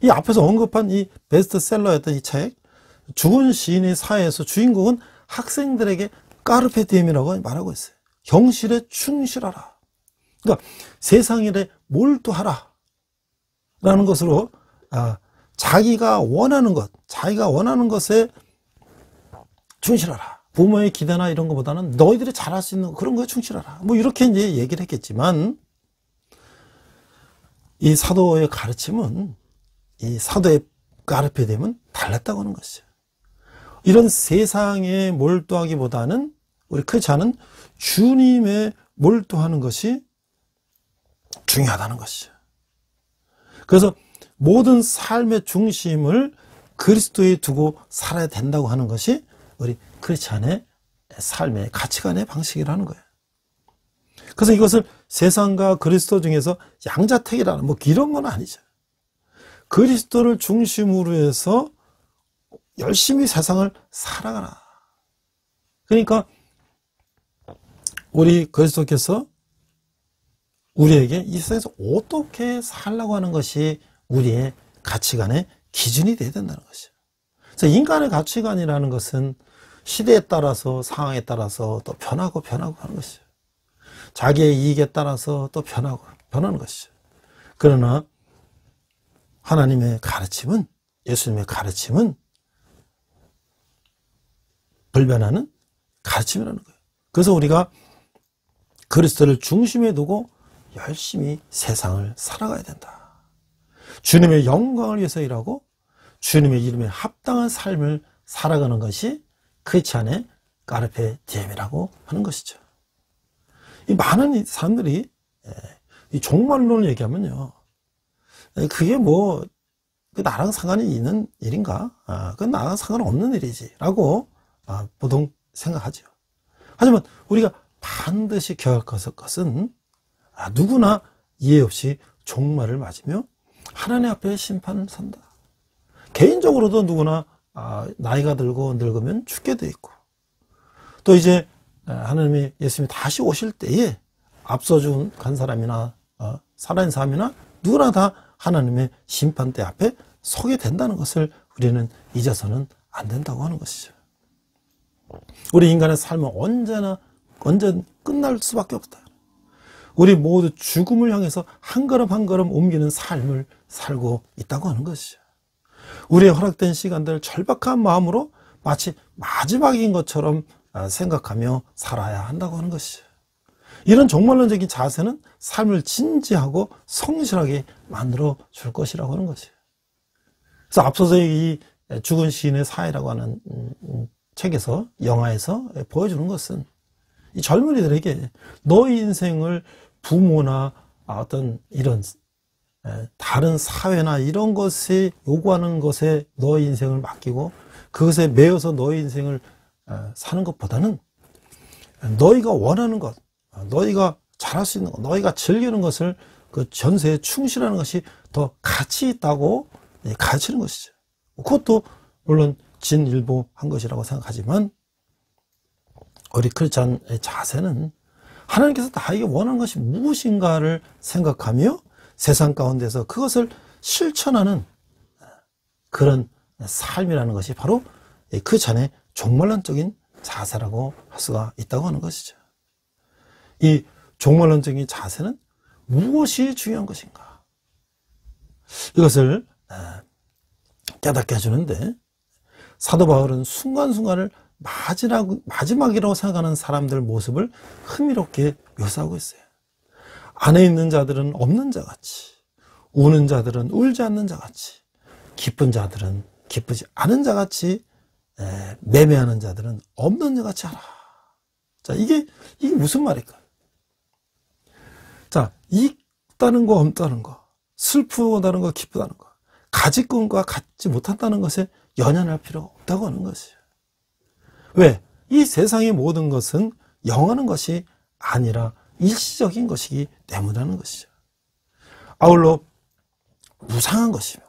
이 앞에서 언급한 이 베스트셀러였던 이 책 죽은 시인의 사회에서 주인공은 학생들에게 까르페 디엠이라고 말하고 있어요. 현실에 충실하라. 그러니까 세상 일에 몰두하라 라는 것으로 자기가 원하는 것에 충실하라. 부모의 기대나 이런 것보다는 너희들이 잘할 수 있는 그런 거에 충실하라. 뭐 이렇게 이제 얘기를 했겠지만 이 사도의 가르침은 이 사도의 까르페 디엠은 달랐다고 하는 것이죠. 이런 세상에 몰두하기보다는 우리 크리스찬은 주님에 몰두하는 것이 중요하다는 것이죠. 그래서 모든 삶의 중심을 그리스도에 두고 살아야 된다고 하는 것이 우리 크리스찬의 삶의 가치관의 방식이라는 거예요. 그래서 이것을 세상과 그리스도 중에서 양자택일하는 뭐 이런 건 아니죠. 그리스도를 중심으로 해서 열심히 세상을 살아가라. 그러니까 우리 그리스도께서 우리에게 이 세상에서 어떻게 살라고 하는 것이 우리의 가치관의 기준이 되어야 된다는 것이죠. 그래서 인간의 가치관이라는 것은 시대에 따라서 상황에 따라서 또 변하고 하는 것이죠. 자기의 이익에 따라서 또 변하는 것이죠. 그러나 하나님의 가르침은 예수님의 가르침은 불변하는 가르침이라는 거예요. 그래서 우리가 그리스도를 중심에 두고 열심히 세상을 살아가야 된다. 주님의 영광을 위해서 일하고 주님의 이름에 합당한 삶을 살아가는 것이 크리스찬의 까르페 디엠이라고 하는 것이죠. 이 많은 사람들이 이 종말론을 얘기하면요, 그게 뭐 나랑 상관이 있는 일인가? 그건 나랑 상관없는 일이지라고 보통 생각하죠. 하지만 우리가 반드시 기억할 것은 누구나 이해 없이 종말을 맞으며 하나님 앞에 심판을 선다. 개인적으로도 누구나 나이가 들고 늙으면 죽게 돼 있고, 또 이제 하나님이 예수님이 다시 오실 때에 앞서 간 사람이나 살아있는 사람이나 누구나 다 하나님의 심판대 앞에 서게 된다는 것을 우리는 잊어서는 안 된다고 하는 것이죠. 우리 인간의 삶은 언제 끝날 수밖에 없다. 우리 모두 죽음을 향해서 한 걸음 한 걸음 옮기는 삶을 살고 있다고 하는 것이죠. 우리의 허락된 시간들을 절박한 마음으로 마치 마지막인 것처럼 생각하며 살아야 한다고 하는 것이죠. 이런 종말론적인 자세는 삶을 진지하고 성실하게 만들어 줄 것이라고 하는 것이에요. 그래서 앞서서 이 죽은 시인의 사회라고 하는 책에서, 영화에서 보여주는 것은 이 젊은이들에게 너희 인생을 부모나 어떤 이런 다른 사회나 이런 것에 요구하는 것에 너희 인생을 맡기고 그것에 매여서 너희 인생을 사는 것보다는 너희가 원하는 것, 너희가 잘할 수 있는 것, 너희가 즐기는 것을 그 전세에 충실하는 것이 더 가치 있다고 가르치는 것이죠. 그것도 물론 진일보한 것이라고 생각하지만, 우리 크리스찬의 자세는 하나님께서 나에게 원하는 것이 무엇인가를 생각하며 세상 가운데서 그것을 실천하는 그런 삶이라는 것이 바로 크리스찬의 종말론적인 자세라고 할 수가 있다고 하는 것이죠. 이 종말론적인 자세는 무엇이 중요한 것인가? 이것을 깨닫게 해주는데, 사도 바울은 순간순간을 마지막이라고 생각하는 사람들 모습을 흥미롭게 묘사하고 있어요. 안에 있는 자들은 없는 자같이, 우는 자들은 울지 않는 자같이, 기쁜 자들은 기쁘지 않은 자같이, 매매하는 자들은 없는 자같이 하라. 자, 이게 무슨 말일까요? 자, 있다는 거, 없다는 거, 슬프다는 거, 기쁘다는 거, 가지고 온 것과 갖지 못한다는 것에 연연할 필요가 없다고 하는 것이에요. 왜? 이 세상의 모든 것은 영원한 것이 아니라 일시적인 것이기 때문이라는 것이죠. 아울러 무상한 것이며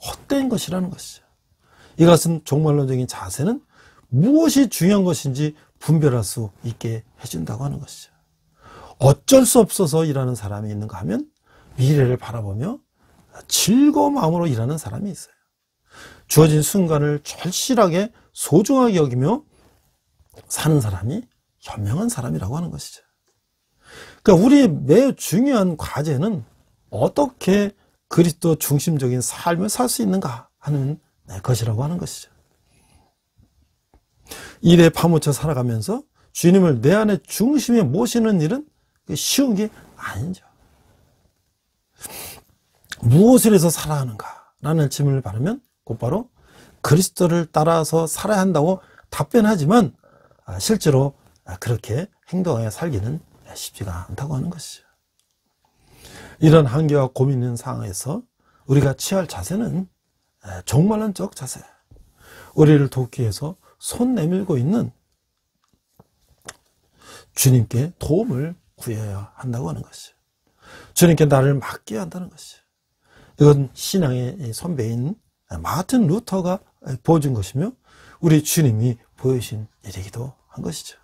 헛된 것이라는 것이죠. 이것은 종말론적인 자세는 무엇이 중요한 것인지 분별할 수 있게 해준다고 하는 것이죠. 어쩔 수 없어서 일하는 사람이 있는가 하면 미래를 바라보며 즐거운 마음으로 일하는 사람이 있어요. 주어진 순간을 절실하게 소중하게 여기며 사는 사람이 현명한 사람이라고 하는 것이죠. 그러니까 우리의 매우 중요한 과제는 어떻게 그리스도 중심적인 삶을 살 수 있는가 하는 것이라고 하는 것이죠. 일에 파묻혀 살아가면서 주님을 내 안의 중심에 모시는 일은 쉬운 게 아니죠. 무엇을 해서 살아야 하는가 라는 질문을 받으면 곧바로 그리스도를 따라서 살아야 한다고 답변하지만 실제로 그렇게 행동하여 살기는 쉽지가 않다고 하는 것이죠. 이런 한계와 고민 있는 상황에서 우리가 취할 자세는 종말론적 자세, 우리를 돕기 위해서 손 내밀고 있는 주님께 도움을 구해야 한다고 하는 것이죠. 주님께 나를 맡겨야 한다는 것이죠. 이건 신앙의 선배인 마틴 루터가 보여준 것이며 우리 주님이 보여주신 일이기도 한 것이죠.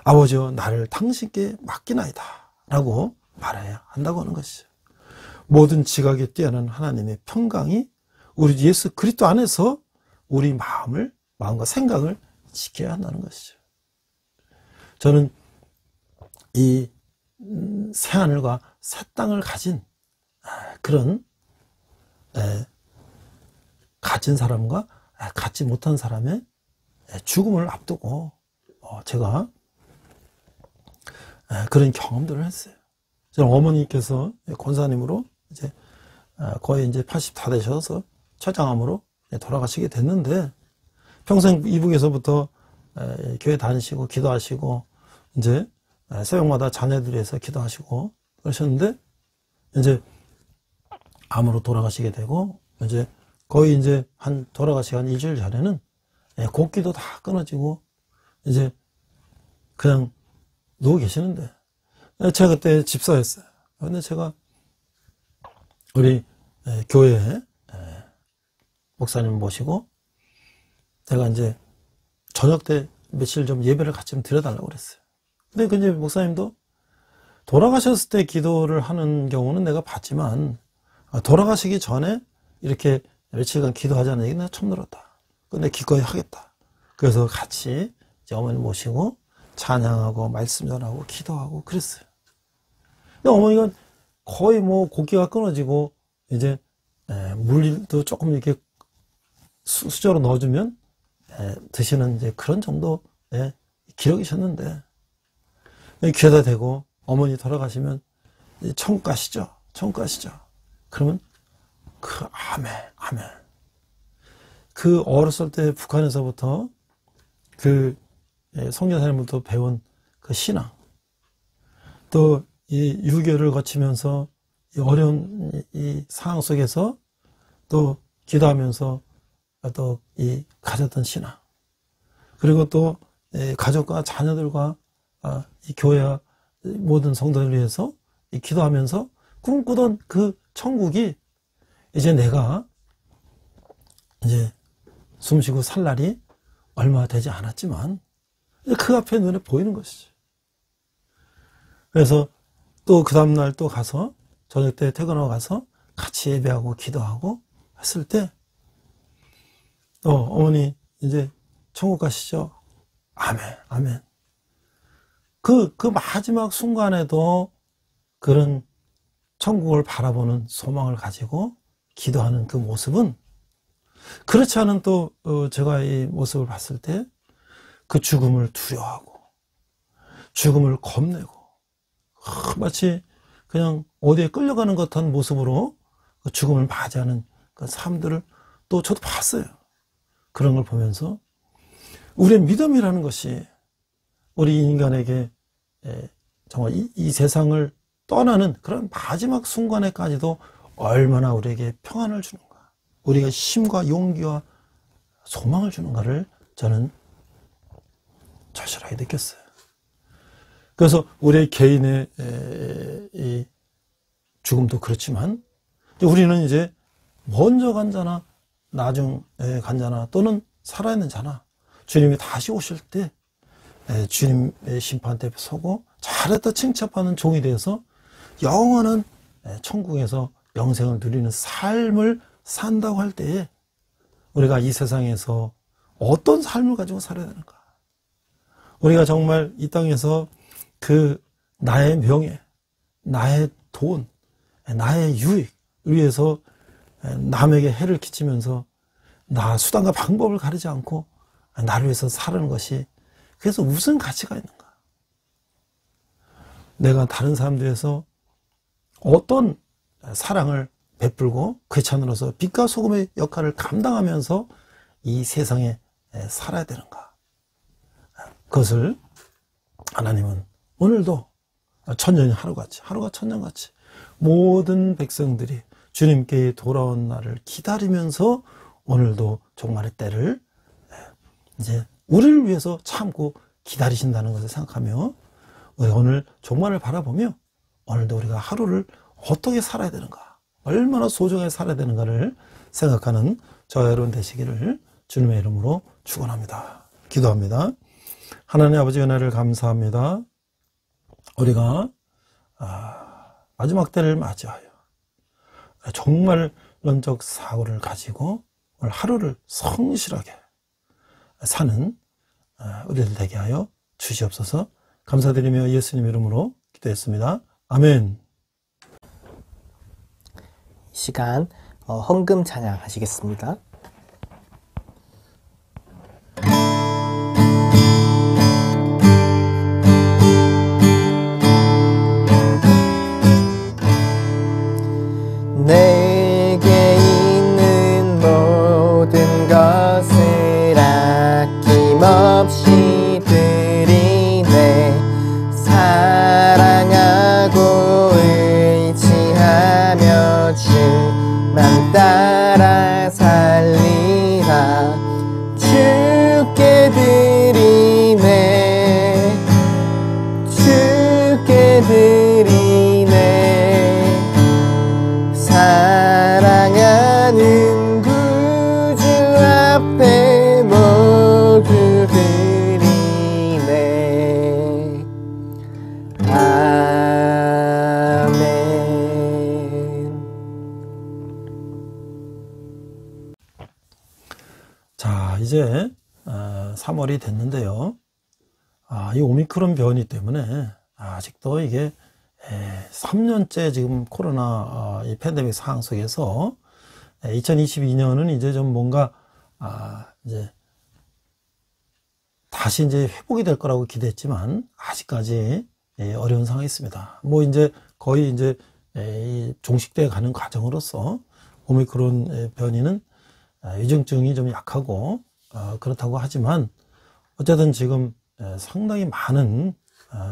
아버지여 나를 당신께 맡기나이다 라고 말해야 한다고 하는 것이죠. 모든 지각에 뛰어난 하나님의 평강이 우리 예수 그리스도 안에서 우리 마음과 생각을 지켜야 한다는 것이죠. 저는 이 새하늘과 새 땅을 가진 그런 가진 사람과 갖지 못한 사람의 죽음을 앞두고 제가 그런 경험들을 했어요. 저는 어머니께서 권사님으로 이제 거의 이제 80 다 되셔서 처장암으로 돌아가시게 됐는데 평생 이북에서부터 교회 다니시고 기도하시고 이제 새벽마다 자녀들 위해서 기도하시고 그러셨는데 이제 암으로 돌아가시게 되고 이제 거의 이제 돌아가시기 한 일주일 전에는 곡기도 다 끊어지고 이제 그냥 누워 계시는데 제가 그때 집사였어요. 근데 제가 우리 교회에 목사님 모시고 제가 이제 저녁 때 며칠 좀 예배를 같이 좀 드려달라고 그랬어요. 근데 이제 목사님도 돌아가셨을 때 기도를 하는 경우는 내가 봤지만 돌아가시기 전에 이렇게 며칠간 기도하자는 얘기는 내가 처음 들었다. 근데 기꺼이 하겠다. 그래서 같이 이제 어머니 모시고 찬양하고 말씀 전하고 기도하고 그랬어요. 근데 어머니가 거의 뭐 곡기가 끊어지고 이제 물도 조금 이렇게 수저로 넣어주면 드시는 이제 그런 정도 기력이셨는데 귀에다 대고 어머니 돌아가시면 천국 가시죠. 천국 가시죠. 그러면 그 아멘. 그 어렸을 때 북한에서부터 그 성교사님부터 배운 그 신앙 또 이 유교를 거치면서 이 어려운 이 상황 속에서 또 기도하면서 또 이 가졌던 신앙 그리고 또 가족과 자녀들과 이 교회와 모든 성도를 위해서 기도하면서 꿈꾸던 그 천국이 이제 내가 이제 숨쉬고 살 날이 얼마 되지 않았지만 그 앞에 눈에 보이는 것이죠. 그래서 또 그 다음날 또 가서 저녁 때 퇴근하고 가서 같이 예배하고 기도하고 했을 때 어머니 이제 천국 가시죠. 아멘. 그 마지막 순간에도 그런 천국을 바라보는 소망을 가지고 기도하는 그 모습은 그렇지 않은 또 제가 이 모습을 봤을 때 그 죽음을 두려워하고 죽음을 겁내고 마치 그냥 어디에 끌려가는 것 같은 모습으로 그 죽음을 맞이하는 그 사람들을 또 저도 봤어요. 그런 걸 보면서 우리의 믿음이라는 것이 우리 인간에게 정말 이 세상을 떠나는 그런 마지막 순간에까지도 얼마나 우리에게 평안을 주는가, 우리가 힘과 용기와 소망을 주는가를 저는 절실하게 느꼈어요. 그래서 우리 개인의 이 죽음도 그렇지만 우리는 이제 먼저 간 자나 나중에 간 자나 또는 살아있는 자나 주님이 다시 오실 때 주님의 심판 대 서고 잘했다 칭찬받는 종이 되어서 영원한 천국에서 영생을 누리는 삶을 산다고 할 때에 우리가 이 세상에서 어떤 삶을 가지고 살아야 되는가? 우리가 정말 이 땅에서 그 나의 명예, 나의 돈, 나의 유익 위해서 남에게 해를 끼치면서 나 수단과 방법을 가리지 않고 나를 위해서 살아가는 것이 그래서 무슨 가치가 있는가? 내가 다른 사람들 위해서 어떤 사랑을 베풀고 그 찬으로서 빛과 소금의 역할을 감당하면서 이 세상에 살아야 되는가? 그것을 하나님은 오늘도 천년이 하루같이, 하루가 천년같이 모든 백성들이 주님께 돌아온 날을 기다리면서 오늘도 종말의 때를 이제 우리를 위해서 참고 기다리신다는 것을 생각하며 우리 오늘 종말을 바라보며 오늘도 우리가 하루를 어떻게 살아야 되는가, 얼마나 소중하게 살아야 되는가를 생각하는 저와 여러분 되시기를 주님의 이름으로 축원합니다. 기도합니다. 하나님 아버지 은혜를 감사합니다. 우리가 마지막 때를 맞이하여 정말 론적 사고를 가지고 오늘 하루를 성실하게 사는 우리들 되게 하여 주시옵소서. 감사드리며 예수님 이름으로 기도했습니다. 아멘. 시간 헌금 찬양 하시겠습니다. 내게 있는 모든 것을 아낌없이 나는 구주 앞에 모두 드리네. 아멘. 자, 이제 3월이 됐는데요. 이 오미크론 변이 때문에 아직도 이게 3년째 지금 코로나 이 팬데믹 상황 속에서 2022년은 이제 좀 뭔가 이제 다시 이제 회복이 될 거라고 기대했지만 아직까지 어려운 상황이 있습니다. 뭐 이제 거의 이제 종식돼 가는 과정으로서 오미크론 변이는 위중증이 좀 약하고 그렇다고 하지만 어쨌든 지금 상당히 많은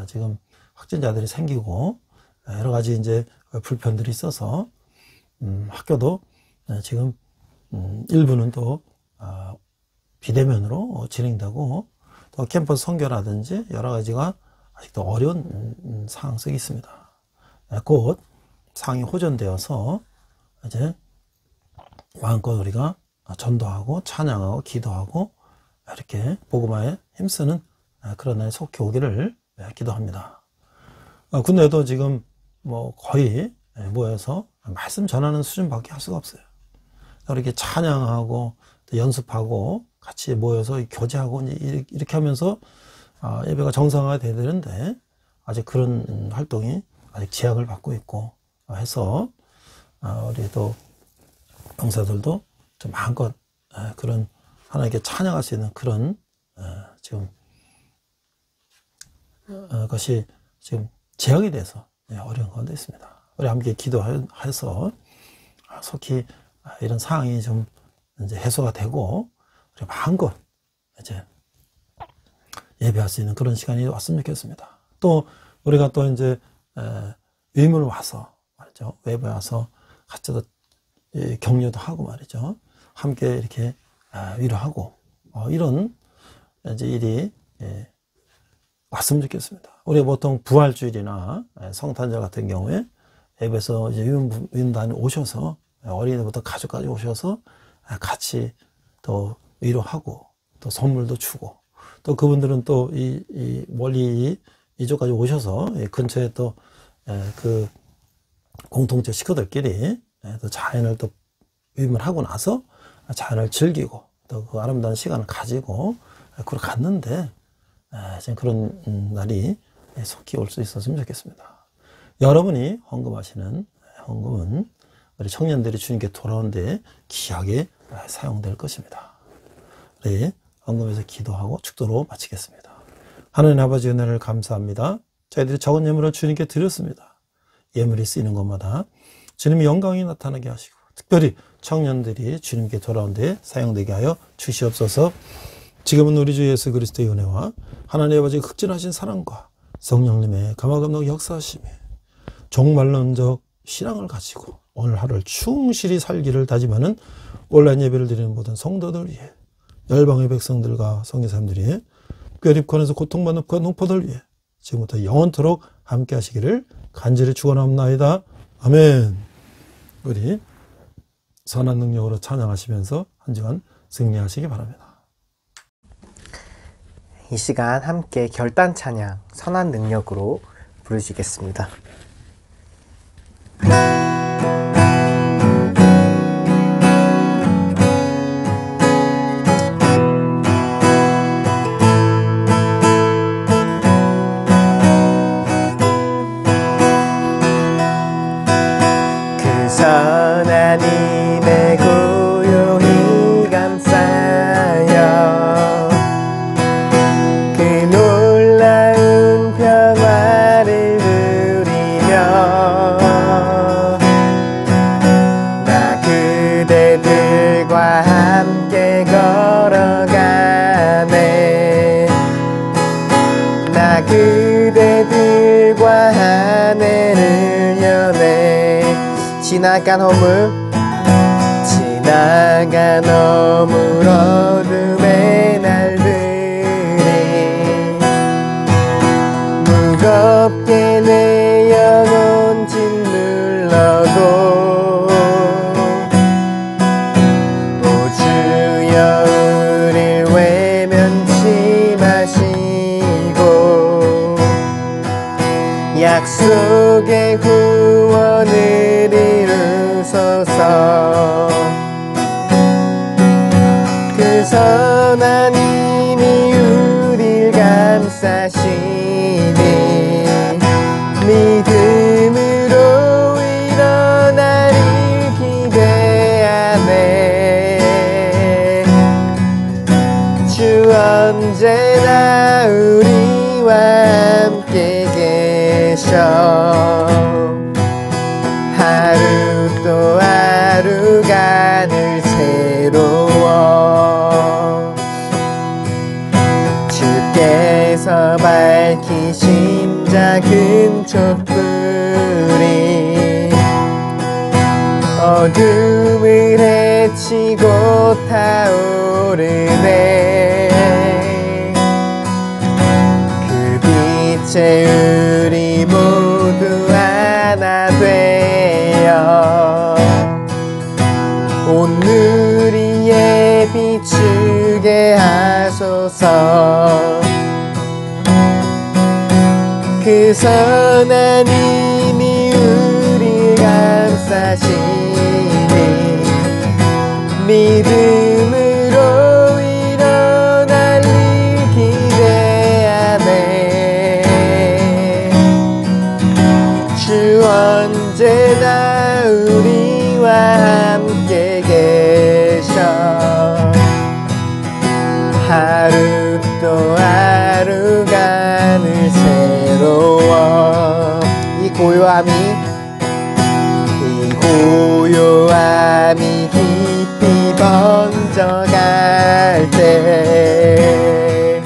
지금 확진자들이 생기고 여러 가지 이제 불편들이 있어서 학교도 지금 일부는 또 비대면으로 진행되고 또 캠퍼스 선교라든지 여러 가지가 아직도 어려운 상황 속에 있습니다. 곧 상황이 호전되어서 이제 마음껏 우리가 전도하고 찬양하고 기도하고 이렇게 복음화에 힘쓰는 그런 날이 속히 오기를 기도합니다. 군대도 지금 뭐 거의 모여서 말씀 전하는 수준밖에 할 수가 없어요. 이렇게 찬양하고 또 연습하고 같이 모여서 교제하고 이렇게 하면서 예배가 정상화가 돼야 되는데 아직 그런 활동이 아직 제약을 받고 있고 해서 우리 또 병사들도 좀 마음껏 그런 하나님께 찬양할 수 있는 그런 지금 것이 지금 제약이 돼서 어려운 가운데 있습니다. 우리 함께 기도해서 속히 이런 상황이 좀 이제 해소가 되고 우리 마음껏 이제 예배할 수 있는 그런 시간이 왔으면 좋겠습니다. 또 우리가 또 이제 외부에 와서 말이죠. 외부에 와서 같이 또 격려도 하고 말이죠. 함께 이렇게 위로하고 이런 이제 일이 왔으면 좋겠습니다. 우리가 보통 부활주일이나 성탄절 같은 경우에 예배에서 이제 위문단이 오셔서 어린이부터 가족까지 오셔서 같이 또 위로하고 또 선물도 주고 또 그분들은 또 이 멀리 이쪽까지 오셔서 근처에 또 그 공동체 식구들끼리 또 자연을 또 위문하고 나서 자연을 즐기고 또 그 아름다운 시간을 가지고 그걸 갔는데 지금 그런 날이 속히 올 수 있었으면 좋겠습니다. 여러분이 헌금하시는 헌금은 우리 청년들이 주님께 돌아온 데 귀하게 사용될 것입니다. 우리 헌금에서 기도하고 축도로 마치겠습니다. 하나님 아버지 은혜를 감사합니다. 저희들이 적은 예물을 주님께 드렸습니다. 예물이 쓰이는 곳마다 주님의 영광이 나타나게 하시고 특별히 청년들이 주님께 돌아온 데 사용되게 하여 주시옵소서. 지금은 우리 주 예수 그리스도의 은혜와 하나님 아버지의 극진하신 사랑과 성령님의 감화감독 역사하심에 종말론적 신앙을 가지고 오늘 하루를 충실히 살기를 다짐하는 온라인 예배를 드리는 모든 성도들 위해 열방의 백성들과 성교사님들 위해 뼈립권에서 고통받는 농포들 위해 지금부터 영원토록 함께 하시기를 간절히 축원합니다. 아멘. 우리 선한 능력으로 찬양하시면서 한 주간 승리하시기 바랍니다. 이 시간 함께 결단 찬양 선한 능력으로 부르시겠습니다. 그 선한 힘에 고요히 감싸여 그 놀라운 평화를 누리며 나 그대들과 함께 걸어가네. 나 그대들과 한 해를 여네. 지나간 어물 어둠의 날들이 무겁게 내 영혼 짓눌러도 언제나 우리와 함께 계셔. 하루 또 하루가 늘 새로워. 주께서 밝히신 작은 촛불이 어둠을 헤치고 타오르네. 그 빛에 우리 모두 하나 되어 오늘 위에 비추게 하소서. 그 선한 힘이 우리 감싸시니 믿음으로 일어날 일 기대하네. 주 언제나 우리와 함께 계셔. 하루 또 하루가 늘 새로워. 이 고요함이 깊이 번져갈 때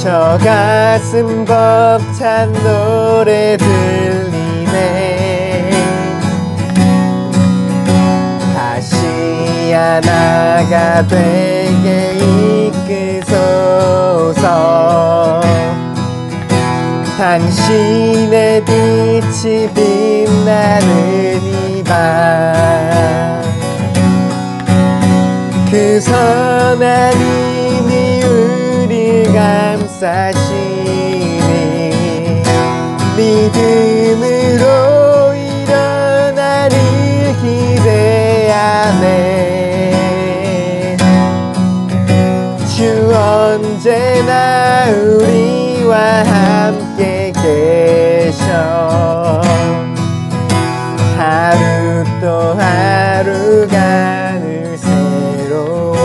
저 가슴 벅찬 노래 들리네. 다시 하나가 되게 이끄소서. 당신의 빛이 빛나는 이 밤 그 선한 힘이 우리 감싸시니 믿음으로 일어날 일 기대하네. 주 언제나 우리와 함께 계셔. 하루 또 하루가 늘 새로워.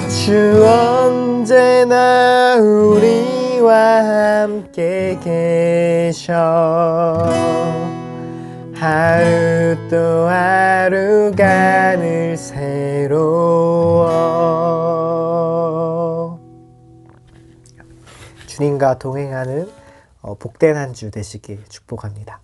주 언제나 우리와 함께 계셔. 하루 또 하루가 늘 새로워. 주님과 동행하는 복된 한 주 되시길 축복합니다.